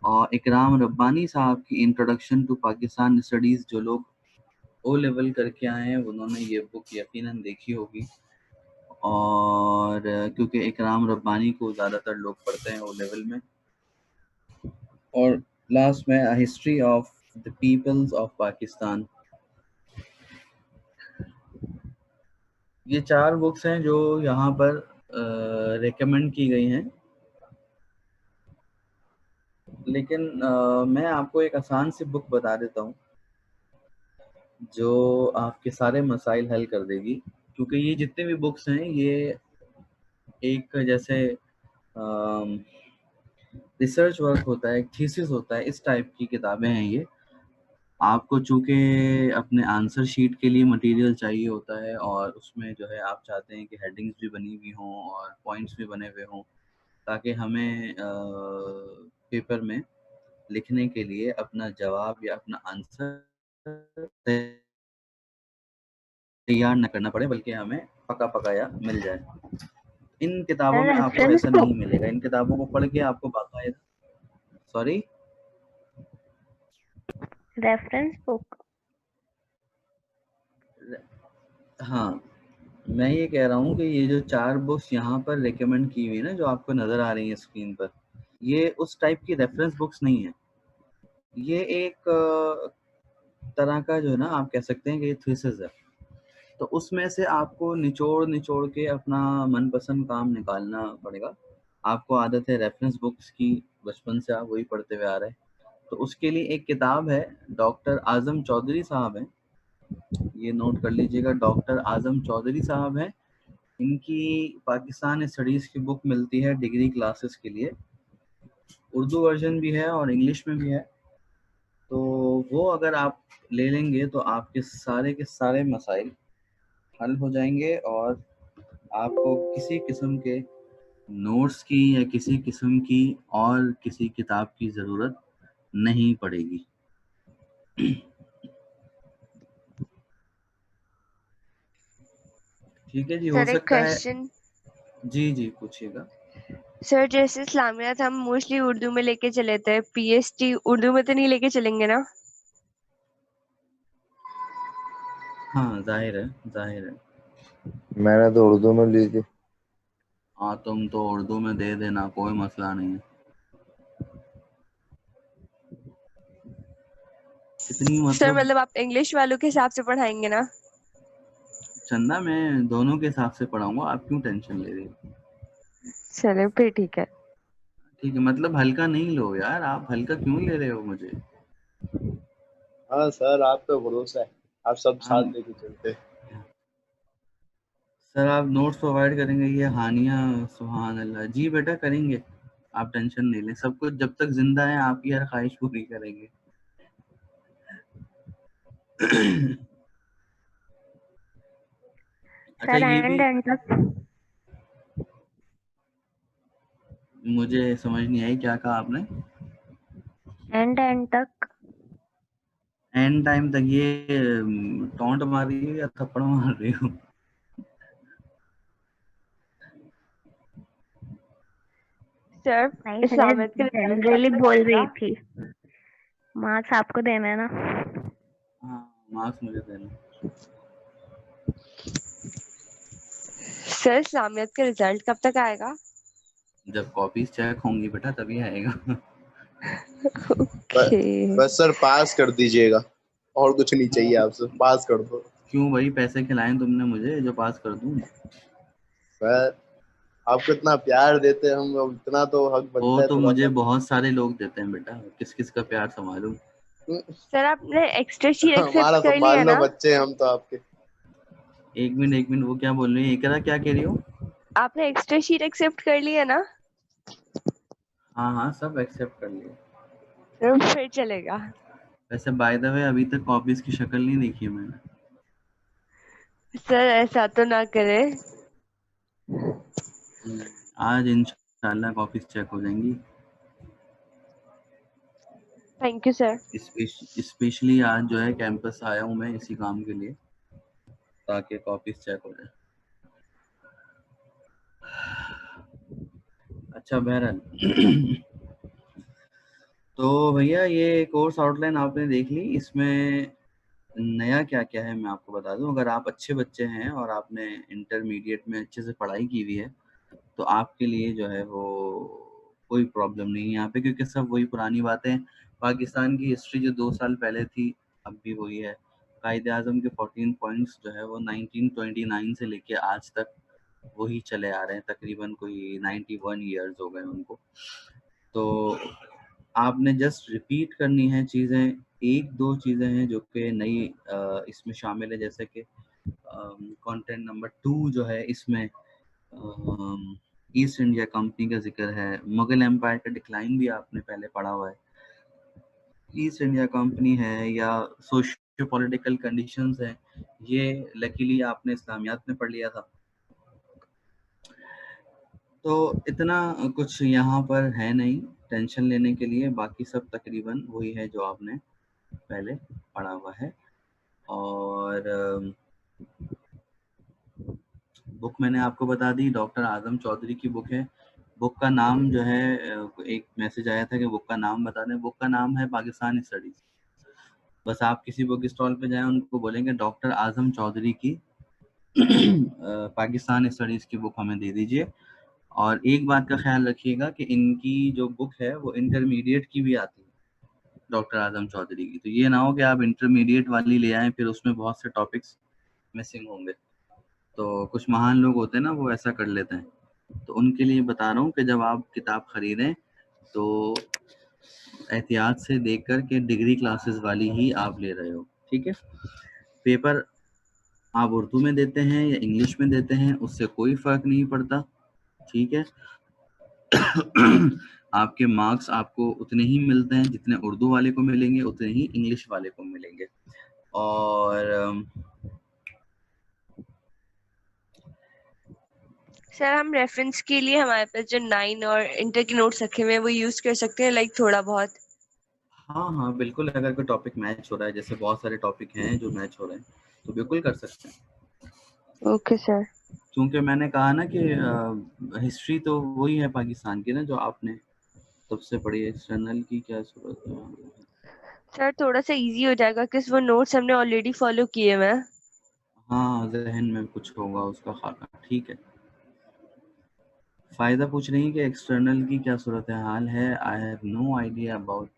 और इकराम रब्बानी साहब की इंट्रोडक्शन टू पाकिस्तान स्टडीज़, जो लोग ओ लेवल करके आए हैं उन्होंने ये बुक यकीनन देखी होगी। और क्योंकि इकराम रब्बानी को ज़्यादातर लोग पढ़ते हैं ओ लेवल में। और लास्ट में history of the peoples of Pakistan. ये 4 बुक्स हैं जो यहाँ पर रिकमेंड की गई हैं। लेकिन मैं आपको एक आसान सी बुक बता देता हूँ जो आपके सारे मसाइल हल कर देगी। क्योंकि ये जितने भी बुक्स हैं ये एक जैसे रिसर्च वर्क होता है, एक थीसिस होता है, इस टाइप की किताबें हैं ये। आपको चूँकि अपने आंसर शीट के लिए मटेरियल चाहिए होता है और उसमें जो है आप चाहते हैं कि हेडिंग्स भी बनी हुई हों और पॉइंट्स भी बने हुए हों, ताकि हमें पेपर में लिखने के लिए अपना जवाब या अपना आंसर तैयार ना करना पड़े, बल्कि हमें पका-पकाया मिल जाए। इन किताबों में आपको रेफरेंस ऐसा नहीं मिलेगा। इन किताबों को पढ़ के आपको बाकायदा सॉरी? Reference book. हाँ, मैं ये कह रहा हूँ कि ये जो 4 बुक्स यहाँ पर रिकमेंड की हुई है ना, जो आपको नज़र आ रही हैं स्क्रीन पर, ये उस टाइप की रेफरेंस बुक्स नहीं है। ये एक तरह का जो है ना, आप कह सकते हैं कि ये थीसिस है। तो उसमें से आपको निचोड़-निचोड़ के अपना मनपसंद काम निकालना पड़ेगा। आपको आदत है रेफरेंस बुक्स की, बचपन से आप वही पढ़ते हुए आ रहे हैं। तो उसके लिए एक किताब है, डॉक्टर आज़म चौधरी साहब हैं, ये नोट कर लीजिएगा, डॉक्टर आज़म चौधरी साहब हैं। इनकी पाकिस्तान स्टडीज़ की बुक मिलती है डिग्री क्लासेस के लिए। उर्दू वर्ज़न भी है और इंग्लिश में भी है। तो वो अगर आप ले लेंगे तो आपके सारे के सारे मसाइल हल हो जाएँगे और आपको किसी किस्म के नोट्स की या किसी किस्म की और किसी किताब की ज़रूरत नहीं पड़ेगी। ठीक है जी, हो सर एक सकता है। क्वेश्चन। जी, जी, पूछिएगा। सर जैसे इस्लामियात हम मोस्टली उर्दू में लेके चले थे, पीएचडी उर्दू में तो नहीं लेके चलेंगे ना? हाँ, ज़ाहिर है, ज़ाहिर है। मैंने तो उर्दू में ली थी। हाँ, तुम तो उर्दू में दे देना, कोई मसला नहीं है। इतनी सर मतलब मतलब आप इंग्लिश वालों के हिसाब से पढ़ाएंगे ना? चंदा, मैं दोनों के हिसाब से पढ़ाऊँगा, आप क्यों टेंशन ले रही हो? चलो फिर ठीक है। ठीक है, मतलब हल्का नहीं लो यार, आप हल्का क्यों ले रहे हो मुझे? हाँ सर, आप पे भरोसा है, आप सब हाँ, साथ लेके चलते हैं। सर आप नोट्स प्रोवाइड करेंगे, ये हानिया, सुभान अल्लाह। जी बेटा करेंगे, आप टेंशन नहीं लें, सब कुछ जब तक ज़िंदा हैं आपकी हर ख्वाहिश पूरी करेंगे। अच्छा सर ये भी एंड तक। मुझे समझ नहीं आई, क्या कहा आपने? एंड तक। एंड टाइम तक ये टॉन्ट मार रही हो या थप्पड़ मार रही हो? सर नहीं सर, इस्लामियत के रिजल्ट कब जनरली तक बोल आएगा? रही थी। मार्क्स आपको देना है ना। हाँ, मार्क्स मुझे देना। सर इस्लामियत के रिजल्ट कब तक आएगा? जब कॉपीज चेक होंगी बेटा तभी आएगा। ओके। बस सर पास कर दीजिएगा, और कुछ नहीं चाहिए आपसे, पास कर दो। क्यों भाई, पैसे खिलाएं तुमने मुझे जो पास कर दूं? सर आपको इतना प्यार देते हैं हम, अब इतना तो हक वो बनता है तो थोड़ा मुझे सा। बहुत सारे लोग देते हैं बेटा, किस किस का प्यार संभालूं? सर आपने एक्स्ट्रा शीट एक्सेप्ट हमारा कर लिया संभाल लो, ना? बच्चे हैं हम तो आपके। एक मिनट, वो क्या बोल रही है? एकरा क्या कह रही हो? आपने एक्स्ट्रा शीट एक्सेप्ट कर लिया ना? हाँ हाँ, सब एक्सेप्ट कर लिया। तो फिर चलेगा। वैसे बाय द वे अभी तक कॉपीज की शक्ल नहीं देखी है मैंने। सर ऐसा तो ना करे। आज इंशाल्लाह कॉपीज चेक हो जाएंगी। Thank you sir. स्पेशली आज जो है कैंपस आया हूँ मैं इसी काम के लिए, ताकि कॉपीज चेक हो जाए। अच्छा बहरहाल तो भैया ये कोर्स आउटलाइन आपने देख ली, इसमें नया क्या क्या है मैं आपको बता दूं। अगर आप अच्छे बच्चे हैं और आपने इंटरमीडिएट में अच्छे से पढ़ाई की हुई है तो आपके लिए जो है वो कोई प्रॉब्लम नहीं है यहाँ पे, क्योंकि सब वही पुरानी बातें। पाकिस्तान की हिस्ट्री जो 2 साल पहले थी अब भी वही है। कायदे आज़म के 14 पॉइंट्स जो है वो 1929 से लेके आज तक वही चले आ रहे हैं। तकरीबन कोई 91 ईयर्स हो गए उनको। तो आपने जस्ट रिपीट करनी है चीज़ें। एक दो चीज़ें हैं जो कि नई इसमें शामिल है, जैसे कि कंटेंट नंबर 2 जो है इसमें ईस्ट इंडिया कंपनी का जिक्र है। मुगल एम्पायर का डिक्लाइन भी आपने पहले पढ़ा हुआ है। ईस्ट इंडिया कंपनी है या सोशियो पॉलिटिकल कंडीशंस है, ये लकीली आपने इस्लामियात में पढ़ लिया था। तो इतना कुछ यहाँ पर है नहीं टेंशन लेने के लिए, बाकी सब तकरीबन वही है जो आपने पहले पढ़ा हुआ है। और बुक मैंने आपको बता दी, डॉक्टर आजम चौधरी की बुक है। बुक का नाम जो है एक मैसेज आया था कि बुक का नाम बता दें। बुक का नाम है पाकिस्तान स्टडीज। बस आप किसी बुक स्टॉल पे जाएं, उनको बोलेंगे डॉक्टर आजम चौधरी की पाकिस्तान स्टडीज की बुक हमें दे दीजिए। और एक बात का ख्याल रखिएगा कि इनकी जो बुक है वो इंटरमीडिएट की भी आती है, डॉक्टर आजम चौधरी की। तो ये ना हो कि आप इंटरमीडिएट वाली ले आएं फिर उसमें बहुत से टॉपिक्स मिसिंग होंगे। तो कुछ महान लोग होते हैं ना, वो ऐसा कर लेते हैं। तो उनके लिए बता रहा हूँ कि जब आप किताब खरीदें तो एहतियात से देख कर के डिग्री क्लासेस वाली ही आप ले रहे हो, ठीक है। पेपर आप उर्दू में देते हैं या इंग्लिश में देते हैं उससे कोई फर्क नहीं पड़ता, ठीक है। आपके मार्क्स आपको उतने ही मिलते हैं जितने उर्दू वाले को मिलेंगे, उतने ही इंग्लिश वाले को मिलेंगे। और सर हम रेफरेंस के लिए हमारे पास जो 9 और इंटर के नोट्स रखे हुए हैं वो यूज कर सकते हैं, लाइक थोड़ा बहुत। हाँ हाँ बिल्कुल, अगर कोई टॉपिक मैच हो रहा है, जैसे बहुत सारे टॉपिक हैं जो मैच हो रहे हैं, तो बिल्कुल कर सकते हैं। Okay sir. क्योंकि मैंने कहा ना कि हिस्ट्री तो वही है पाकिस्तान की ना जो आपने सबसे पढ़ी है। एक्सटर्नल की क्या जरूरत है? सर थोड़ा सा इजी हो जाएगा क्योंकि वो नोट्स हमने ऑलरेडी फॉलो किए हुए हैं। हाँ जहन में कुछ होगा उसका खाका, ठीक है। फायदा पूछ रही है कि एक्सटर्नल की क्या सूरत हाल है। I have no idea about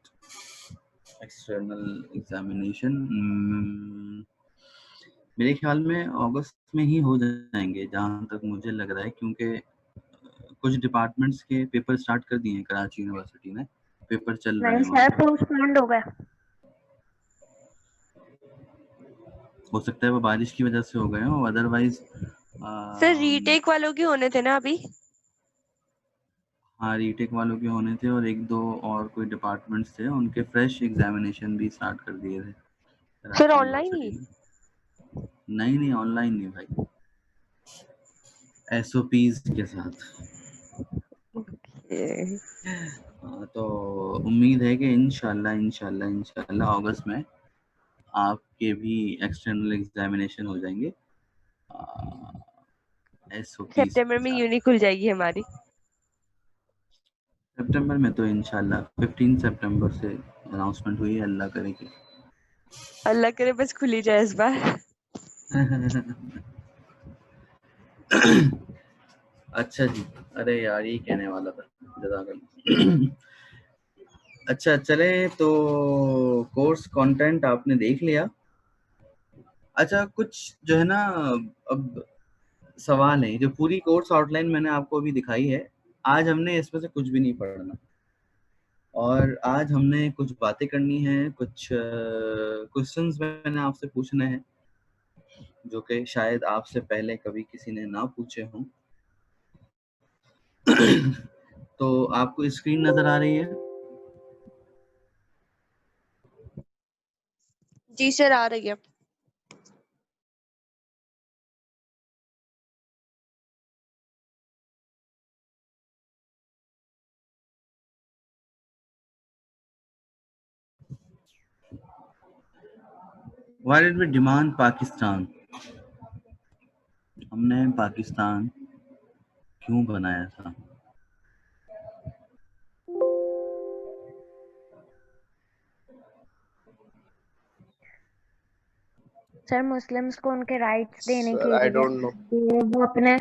external examination. मेरे ख्याल में अगस्त में ही हो जाएंगे जहाँ तक मुझे लग रहा है, क्योंकि कुछ डिपार्टमेंट्स के पेपर स्टार्ट कर दिए हैं कराची यूनिवर्सिटी में, पेपर चल रहे नहीं हैं वहाँ सर, पे। पोस्टपोन्ड हो गया। हो सकता है वो बारिश की वजह से हो गए हो, अदरवाइज सर रीटेक वालों के होने थे ना अभी। हाँ रीटेक वालों के होने थे और एक दो और कोई डिपार्टमेंट्स थे उनके फ्रेश एग्जामिनेशन भी स्टार्ट कर दिए थे सर कराची ऑनलाइन यूनिवर्सिटी ही। में। नहीं नहीं ऑनलाइन नहीं भाई, एसओपीज के साथ। तो उम्मीद है कि इंशाल्लाह इंशाल्लाह इंशाल्लाह अगस्त में आपके भी एक्सटर्नल एग्जामिनेशन हो जाएंगे एसओपीज सितंबर के में साथ। यूनी खुल जाएगी हमारी। सितंबर में तो इंशाल्लाह 15 सितंबर से अनाउंसमेंट हुई है, अल्लाह करे कि अल्लाह करे बस खुली जाए इस बार। अच्छा जी, अरे यार ये कहने वाला था, जज़ाकल्लाह। अच्छा चले तो कोर्स कंटेंट आपने देख लिया। अच्छा कुछ जो है ना, अब सवाल है, जो पूरी कोर्स आउटलाइन मैंने आपको अभी दिखाई है, आज हमने इसमें से कुछ भी नहीं पढ़ना और आज हमने कुछ बातें करनी है, कुछ क्वेश्चंस मैंने आपसे पूछने हैं जो कि शायद आपसे पहले कभी किसी ने ना पूछे हों। तो आपको स्क्रीन नजर आ रही है? जी सर आ रही है। Why did we demand Pakistan? हमने पाकिस्तान क्यों बनाया था? सर मुस्लिम्स को उनके राइट्स देने सर के आई लिए डोंट नो। कि वो अपने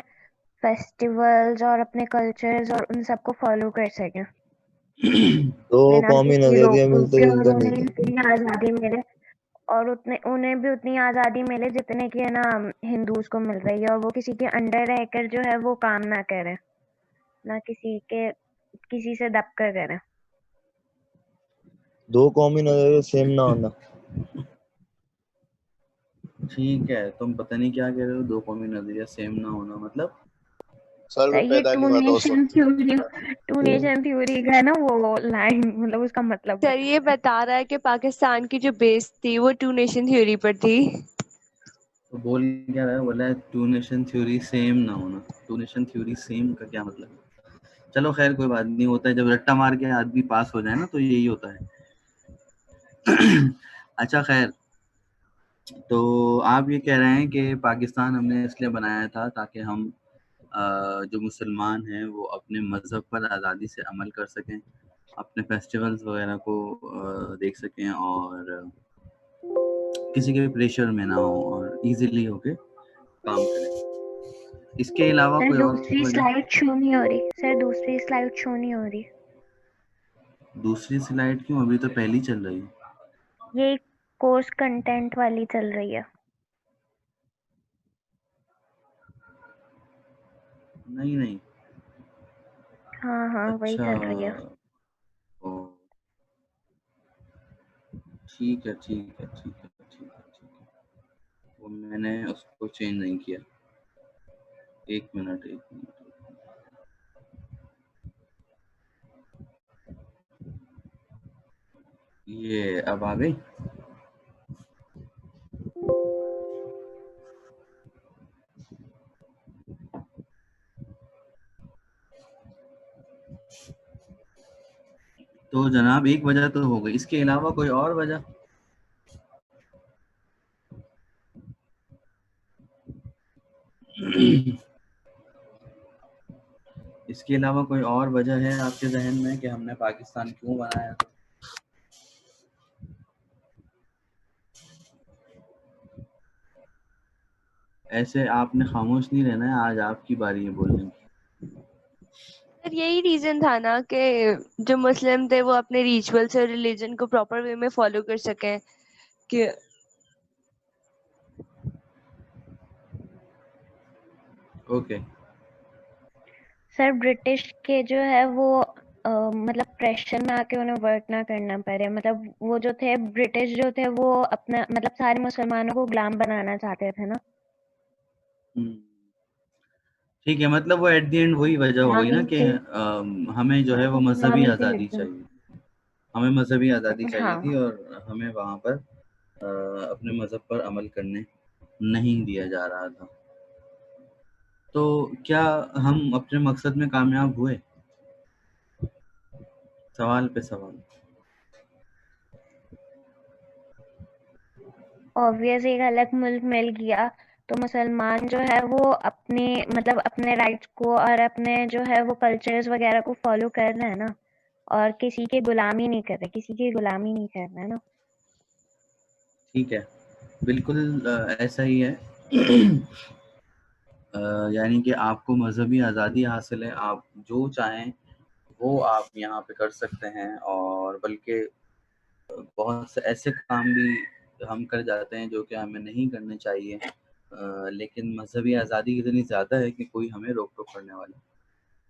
फेस्टिवल्स और अपने कल्चर्स और उन सबको फॉलो कर सकें दो बिना कौमी किसी रोक नजरिए टोक मिलते के, और जुलते उन्हें नहीं है। इतनी आज़ादी मिले, और उतने उन्हें भी उतनी आज़ादी मिले जितने की है ना हिंदूज को मिल रही है, और वो किसी के अंडर रहकर जो है वो काम ना करे, ना किसी से दब कर करे। दो कौमी नजरिए सेम ना होना। ठीक है, तुम पता नहीं क्या कह रहे हो, दो कौमी नजरिया सेम ना होना मतलब? सर मैं सर ये पैदा नहीं टू हुआ था उस नेशन वक्त। थ्योरी का है ना वो लाइन, मतलब उसका मतलब सर ये बता रहा है कि पाकिस्तान की जो बेस थी वो टू नेशन थ्योरी पर थी। तो बोल क्या रहा है, बोला है टू नेशन थ्योरी सेम ना होना। टू नेशन थ्योरी सेम का क्या मतलब है? चलो खैर कोई बात नहीं, होता है जब रट्टा मार के आदमी पास हो जाए ना तो यही होता है। अच्छा खैर, तो आप ये कह रहे हैं कि पाकिस्तान हमने इसलिए बनाया था ताकि हम जो मुसलमान हैं वो अपने मज़हब पर आज़ादी से अमल कर सकें, अपने फेस्टिवल्स वगैरह को देख सकें और किसी के भी प्रेशर में ना हो और इजीली होके काम करें। इसके अलावा सर कोई और दूसरी वजह? स्लाइड शो नहीं हो रही, सर दूसरी स्लाइड शो नहीं हो रही। दूसरी स्लाइड क्यों? अभी तो पहली चल रही है। ये कोर्स कंटेंट वाली चल रही है। नहीं नहीं। हाँ हाँ वही अच्छा, चल रही है। ओ, ठीक है ठीक है ठीक है ठीक है ठीक है, वो मैंने उसको चेंज नहीं किया। एक मिनट एक मिनट। ये अब आ गई। तो जनाब एक वजह तो हो गई, इसके अलावा कोई और वजह? इसके अलावा कोई और वजह है आपके जहन में कि हमने पाकिस्तान क्यों बनाया था? ऐसे आपने खामोश नहीं रहना है, आज आपकी बारी है बोलने की। सर यही रीजन था ना कि जो मुस्लिम थे वो अपने रिचुअल्स और रिलीजन को प्रॉपर वे में फॉलो कर सकें कि ओके। सर ब्रिटिश के जो है वो मतलब प्रेशर में आके उन्हें वर्क ना करना पड़े, मतलब वो जो थे ब्रिटिश जो थे वो अपना मतलब सारे मुसलमानों को गुलाम बनाना चाहते थे ना। ठीक है, मतलब वो एट द एंड वही वजह हो गई ना गुलामी कि से हमें जो है वो मजहबी गुलामी से आज़ादी निपटना। चाहिए। हमें मजहबी आज़ादी चाहिए थी हाँ और हमें वहाँ पर अपने मजहब पर अमल करने नहीं दिया जा रहा था। तो क्या हम अपने मकसद में कामयाब हुए? सवाल पे सवाल। ऑब्वियस, एक अलग मुल्क मिल गया तो मुसलमान जो है वो अपने मतलब अपने राइट्स को और अपने जो है वो कल्चर्स वगैरह को फॉलो कर रहे हैं ना, और किसी की गुलामी नहीं कर रहे, किसी की गुलामी नहीं कर रहे है ना। ठीक है, बिल्कुल ऐसा ही है। यानी कि आपको मजहबी आज़ादी हासिल है, आप जो चाहें वो आप यहाँ पे कर सकते हैं, और बल्कि बहुत से ऐसे काम भी हम कर जाते हैं जो कि हमें नहीं करने चाहिए, लेकिन मजहबी आज़ादी इतनी ज़्यादा है कि कोई हमें रोक टोक करने वाला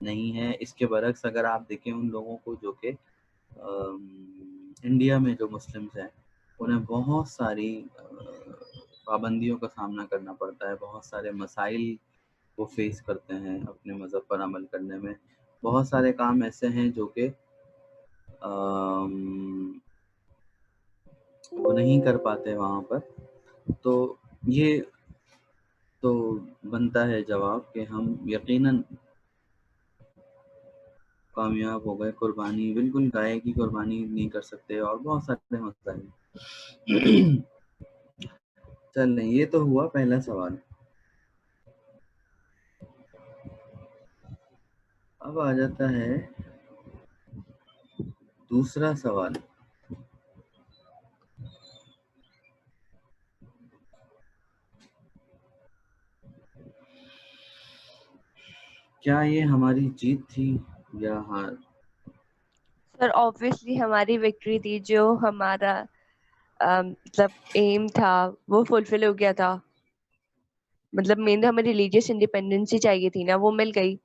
नहीं है। इसके बरक्स अगर आप देखें उन लोगों को जो कि इंडिया में जो मुस्लिम्स हैं उन्हें बहुत सारी पाबंदियों का सामना करना पड़ता है, बहुत सारे मसाइल वो फेस करते हैं अपने मज़हब पर अमल करने में। बहुत सारे काम ऐसे हैं जो कि वो नहीं कर पाते वहाँ पर। तो ये तो बनता है जवाब कि हम यकीनन कामयाब हो गए। कुर्बानी, बिल्कुल गाय की कुर्बानी नहीं कर सकते और बहुत सारे मसाइल। चलें, ये तो हुआ पहला सवाल। अब आ जाता है दूसरा सवाल। क्या ये हमारी जीत थी या हार? सर ऑब्वियसली हमारी विक्ट्री थी, जो हमारा मतलब एम था वो फुलफिल हो गया था। मतलब मेन तो हमें रिलीजियस इंडिपेंडेंस ही चाहिए थी ना, वो मिल गई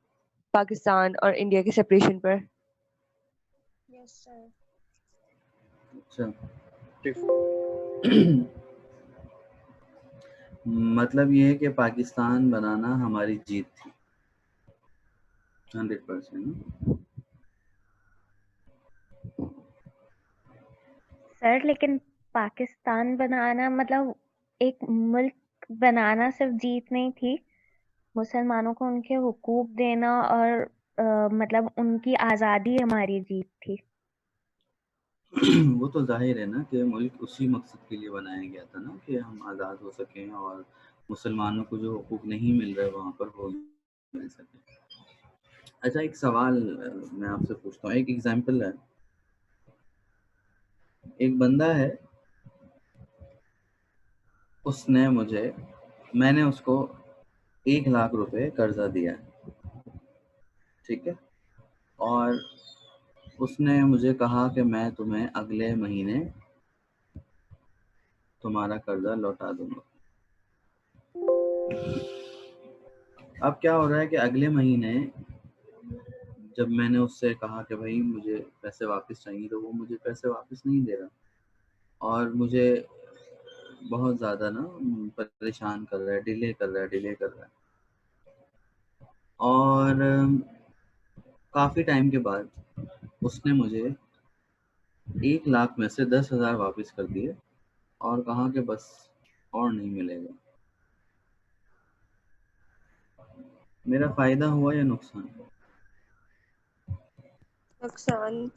पाकिस्तान और इंडिया के सेपरेशन पर। Yes sir. अच्छा मतलब ये है कि पाकिस्तान बनाना हमारी जीत थी 100%। सर लेकिन पाकिस्तान बनाना मतलब एक मुल्क बनाना सिर्फ जीत नहीं थी, मुसलमानों को उनके हुकूक देना और मतलब उनकी आज़ादी हमारी जीत थी। वो तो जाहिर है ना कि मुल्क उसी मकसद के लिए बनाया गया था ना, कि हम आज़ाद हो सकें और मुसलमानों को जो हुकूक नहीं मिल रहे वहाँ पर वो मिल सके। अच्छा एक सवाल मैं आपसे पूछता हूँ, एक एग्जांपल है। एक बंदा है, मैंने उसको 1,00,000 रुपए कर्जा दिया है, ठीक है, और उसने मुझे कहा कि मैं तुम्हें अगले महीने तुम्हारा कर्जा लौटा दूंगा। अब क्या हो रहा है कि अगले महीने जब मैंने उससे कहा कि भाई मुझे पैसे वापस चाहिए, तो वो मुझे पैसे वापस नहीं दे रहा और मुझे बहुत ज़्यादा ना परेशान कर रहा है, डिले कर रहा है। और काफ़ी टाइम के बाद उसने मुझे 1,00,000 में से 10,000 वापस कर दिए और कहा कि बस और नहीं मिलेगा। मेरा फ़ायदा हुआ या नुकसान? नुकसान।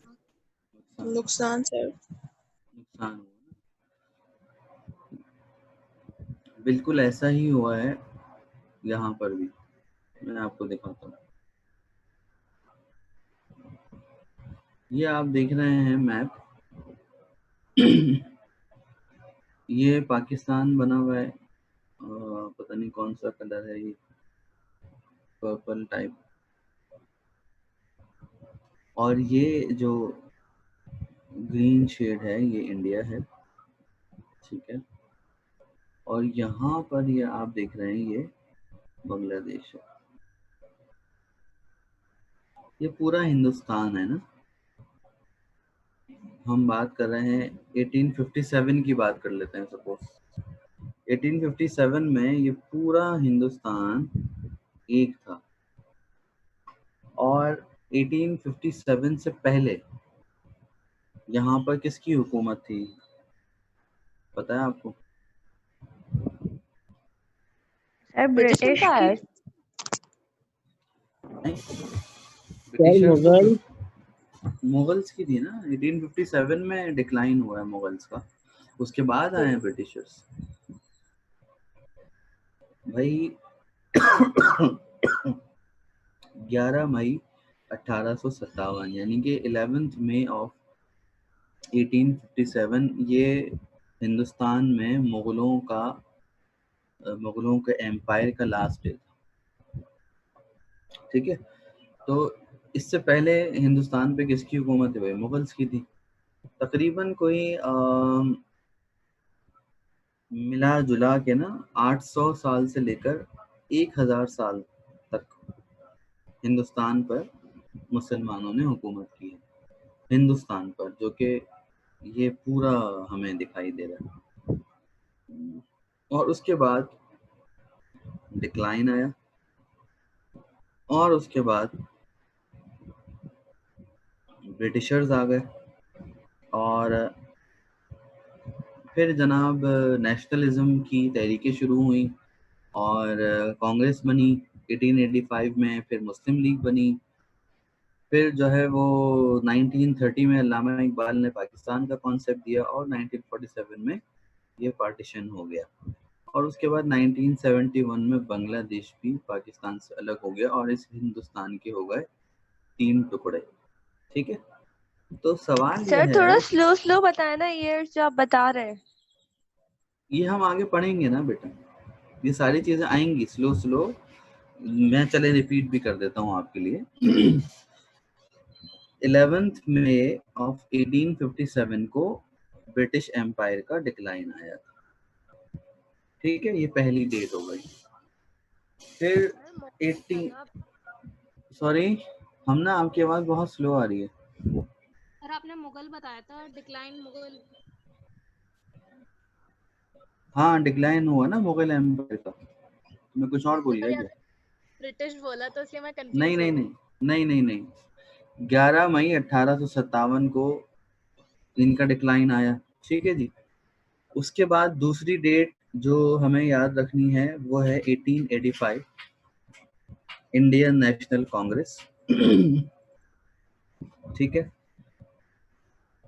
नुकसान सर। नुकसान हुआ। बिल्कुल ऐसा ही हुआ है यहाँ पर भी। मैं आपको दिखाता हूँ। ये आप देख रहे हैं मैप। ये पाकिस्तान बना हुआ है, पता नहीं कौन सा कलर है ये, पर्पल टाइप। और ये जो ग्रीन शेड है ये इंडिया है, ठीक है, और यहाँ पर ये आप देख रहे हैं ये बांग्लादेश है। ये पूरा हिंदुस्तान है ना। हम बात कर रहे हैं 1857 की बात कर लेते हैं सपोज। 1857 में ये पूरा हिंदुस्तान एक था और 1857 से पहले यहाँ पर किसकी हुकूमत थी पता है आपको? सर ब्रिटिश ब्रिटिश की। एम्पायर। नहीं, सर ब्रिटिशर्स तो मुगल मुगल्स की थी ना। 1857 में डिक्लाइन हुआ है मुगल्स का, उसके बाद आए हैं ब्रिटिशर्स भाई। 11 मई 1857 यानी कि 11th मई ऑफ 1857 ये हिंदुस्तान में मुगलों के एम्पायर का लास्ट डे था, ठीक है। तो इससे पहले हिंदुस्तान पे किसकी हुकूमत है भाई? मुगल्स की थी। तकरीबन कोई मिला जुला के ना 800 साल से लेकर 1000 साल तक हिंदुस्तान पर मुसलमानों ने हुकूमत की है, हिंदुस्तान पर, जो कि ये पूरा हमें दिखाई दे रहा है। और उसके बाद डिक्लाइन आया और उसके बाद ब्रिटिशर्स आ गए और फिर जनाब नेशनलिज्म की तहरीकें शुरू हुई और कांग्रेस बनी 1885 में, फिर मुस्लिम लीग बनी, फिर जो है वो 1930 में अल्लामा इकबाल ने पाकिस्तान का कॉन्सेप्ट दिया और 1947 में ये पार्टीशन हो गया और उसके बाद 1971 में बांग्लादेश भी पाकिस्तान से अलग हो गया और इस हिंदुस्तान के हो गए 3 टुकड़े, ठीक है। तो सवाल ये सर थोड़ा है, स्लो स्लो बताए ना ईयर्स जो आप बता रहे हैं। ये हम आगे पढ़ेंगे ना बेटा, ये सारी चीजें आएंगी स्लो स्लो। मैं चले रिपीट भी कर देता हूँ आपके लिए। 11th मई ऑफ 1857 को ब्रिटिश एम्पायर का डिक्लाइन आया था। ठीक है, ये पहली डेट हो गई। फिर 18 सॉरी, हम ना आपकी आवाज बहुत स्लो आ रही है। सर आपने मुगल बताया था, डिक्लाइन मुगल। हाँ, डिक्लाइन हुआ ना मुगल एम्पायर का, मैं कुछ और बोल गया क्या? ब्रिटिश बोला तो इसलिए मैं कंफ्यूज नहीं नहीं नहीं नहीं नहीं नहीं 11 मई 1857 को इनका डिक्लाइन आया। ठीक है जी। उसके बाद दूसरी डेट जो हमें याद रखनी है वो है 1885, इंडियन नेशनल कांग्रेस। ठीक है,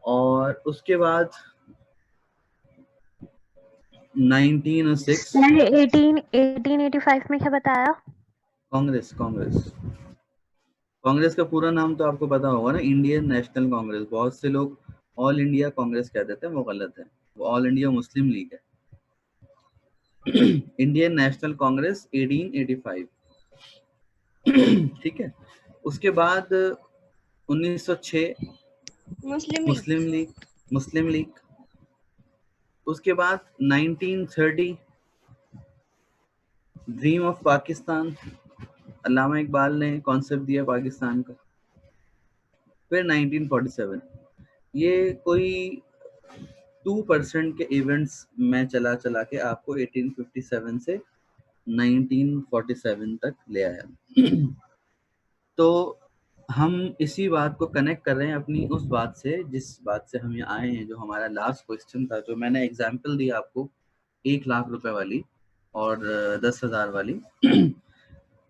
और उसके बाद 1906 मैंने 1885 में क्या बताया? कांग्रेस कांग्रेस कांग्रेस का पूरा नाम तो आपको पता होगा ना, इंडियन नेशनल कांग्रेस। बहुत से लोग ऑल इंडिया कांग्रेस कह देते हैं, वो गलत है, वो ऑल इंडिया मुस्लिम लीग है। Indian national Congress 1885। ठीक है, उसके बाद 1906 मुस्लिम लीग। उसके बाद 1930 ड्रीम ऑफ पाकिस्तान, अल्लामा इकबाल ने कॉन्सेप्ट दिया पाकिस्तान का। फिर 1947, ये कोई 2% के इवेंट्स में चला के आपको 1857 से 1947 तक ले आया। तो हम इसी बात को कनेक्ट कर रहे हैं अपनी उस बात से जिस बात से हम यहाँ आए हैं, जो हमारा लास्ट क्वेश्चन था, जो मैंने एग्जाम्पल दी आपको 1 लाख रुपए वाली और 10,000 वाली।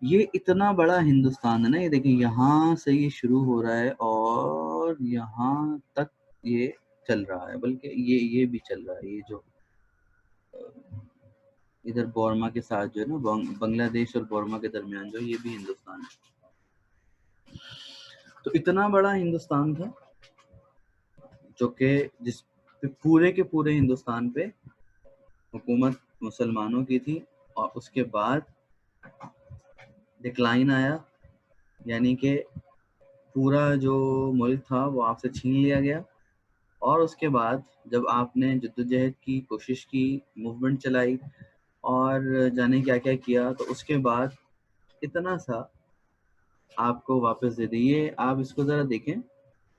ये इतना बड़ा हिंदुस्तान है ना, ये देखिए यहाँ से ये शुरू हो रहा है और यहाँ तक ये चल रहा है, बल्कि ये भी चल रहा है। ये जो इधर बर्मा के साथ जो है ना, बांग्लादेश और बर्मा के दरमियान जो, ये भी हिंदुस्तान है। तो इतना बड़ा हिंदुस्तान था जो कि जिस पूरे के पूरे हिंदुस्तान पे हुकूमत मुसलमानों की थी, और उसके बाद डिक्लाइन आया, यानी कि पूरा जो मुल्क था वो आपसे छीन लिया गया। और उसके बाद जब आपने जद्दोजहद की, कोशिश की, मूवमेंट चलाई और जाने क्या क्या किया, तो उसके बाद इतना सा आपको वापस दे दिए। आप इसको ज़रा देखें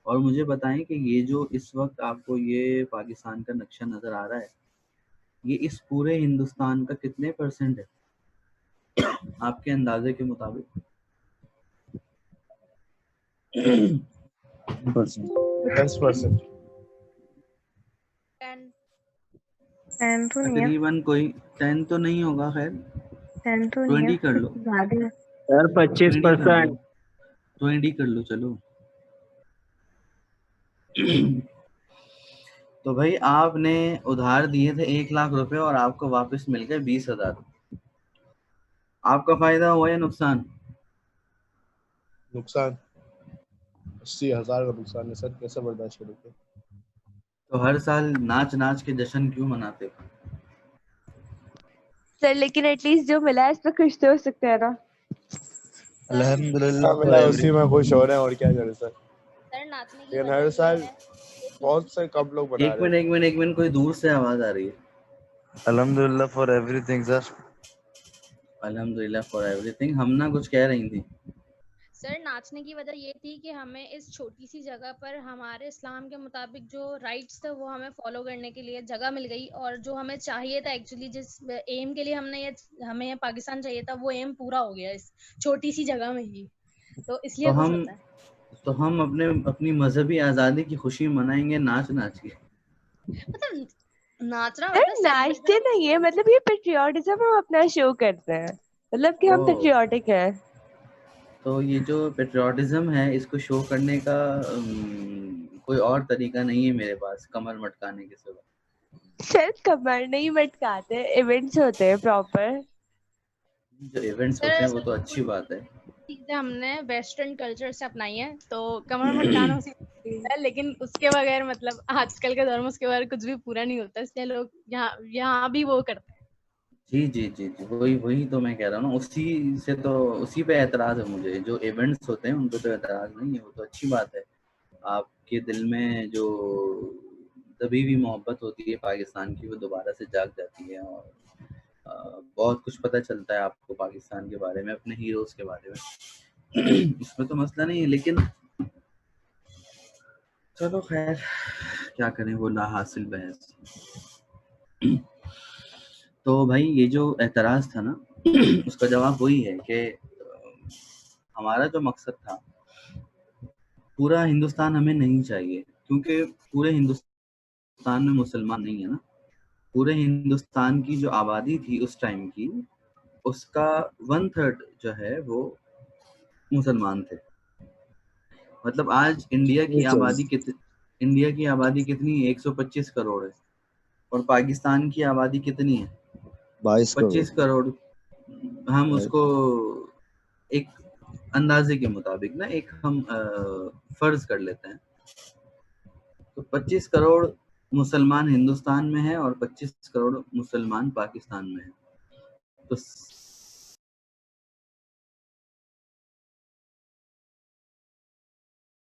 और मुझे बताएं कि ये जो इस वक्त आपको ये पाकिस्तान का नक्शा नज़र आ रहा है, ये इस पूरे हिंदुस्तान का कितने % है आपके अंदाजे के मुताबिक? 10%। 10 तो नहीं है। तकरीबन कोई 10 तो नहीं होगा, खैर 10 तो नहीं 20 है, कर लो। ज्यादा है। सर 25%। 20 कर लो चलो। तो भाई आपने उधार दिए थे 1 लाख रुपए और आपको वापस मिल गए 20,000। आपका फायदा हुआ या नुकसान? नुकसान 80,000 का नुकसान है सर, कैसे बर्दाश्त करोगे? तो हर साल नाच नाच के जश्न क्यों मनाते हो? सर लेकिन एटलीस्ट जो मिला है इस पर खुश तो हो सकते हैं ना। अल्हम्दुलिल्लाह मिला उसी में खुश हो रहे हैं, और क्या करें सर। सर नाचने की लेकिन वजह हर ये साल है, बहुत से कम लोग बना रहे हैं। एक मिनट कोई दूर से आवाज आ रही है। अल्हम्दुलिल्लाह फॉर एवरीथिंग सर। अल्हम्दुलिल्लाह फॉर एवरीथिंग। हम ना कुछ कह रही थी। सर नाचने की वजह ये थी कि हमें इस छोटी सी जगह पर हमारे इस्लाम के मुताबिक जो राइट्स थे वो हमें फॉलो करने के लिए जगह मिल गई, और जो हमें चाहिए था एक्चुअली, जिस एम के लिए हमें ये पाकिस्तान चाहिए था, वो एम पूरा हो गया इस छोटी सी जगह में ही। तो इसलिए खुश होता है। तो हम अपनी मजहबी आजादी की खुशी मनाएंगे नाच नाच के। मतलब नाचना सर मतलब नाचते नहीं है, मतलब ये पेट्रियोटिज्म हम अपना शो करते हैं, मतलब कि हम ओ। पेट्रियोटिक हैं। तो ये जो पेट्रियोटिज्म है, इसको शो करने का कोई और तरीका नहीं है मेरे पास कमर मटकाने के सिवा। सर कमर नहीं मटकाते, इवेंट्स होते हैं प्रॉपर। जो इवेंट्स होते हैं वो तो अच्छी बात है। चीजें हमने वेस्टर्न कल्चर से अपनाई है, तो कमर मटकाना उसी है, लेकिन उसके बगैर मतलब आजकल के दौर में उसके बगैर कुछ भी पूरा नहीं होता, इसलिए लोग यहाँ भी वो करते हैं। जी जी जी जी, वही वही तो मैं कह रहा हूँ ना, उसी से तो उसी पे एतराज है मुझे। जो इवेंट्स होते हैं उन पे तो एतराज नहीं है, वो तो अच्छी बात है। आपके दिल में जो दबी हुई मोहब्बत होती है पाकिस्तान की, वो दोबारा से जाग जाती है, और बहुत कुछ पता चलता है आपको पाकिस्तान के बारे में, अपने हीरोज के बारे में। इसमें तो मसला नहीं है, लेकिन चलो खैर, क्या करें, वो ला हासिल बहस। तो भाई ये जो एतराज़ था ना, उसका जवाब वही है कि हमारा जो मकसद था, पूरा हिंदुस्तान हमें नहीं चाहिए, क्योंकि पूरे हिंदुस्तान में मुसलमान नहीं है ना। पूरे हिंदुस्तान की जो आबादी थी उस टाइम की, उसका 1/3 जो है वो मुसलमान थे। मतलब आज इंडिया की आबादी कितनी है? 125 करोड़ है। और पाकिस्तान की आबादी कितनी है? 22 25 करोड़। करोड़। हम उसको एक अंदाजे के मुताबिक ना, एक हम फर्ज कर लेते हैं, तो 25 करोड़ मुसलमान हिंदुस्तान में है और 25 करोड़ मुसलमान पाकिस्तान में है। तो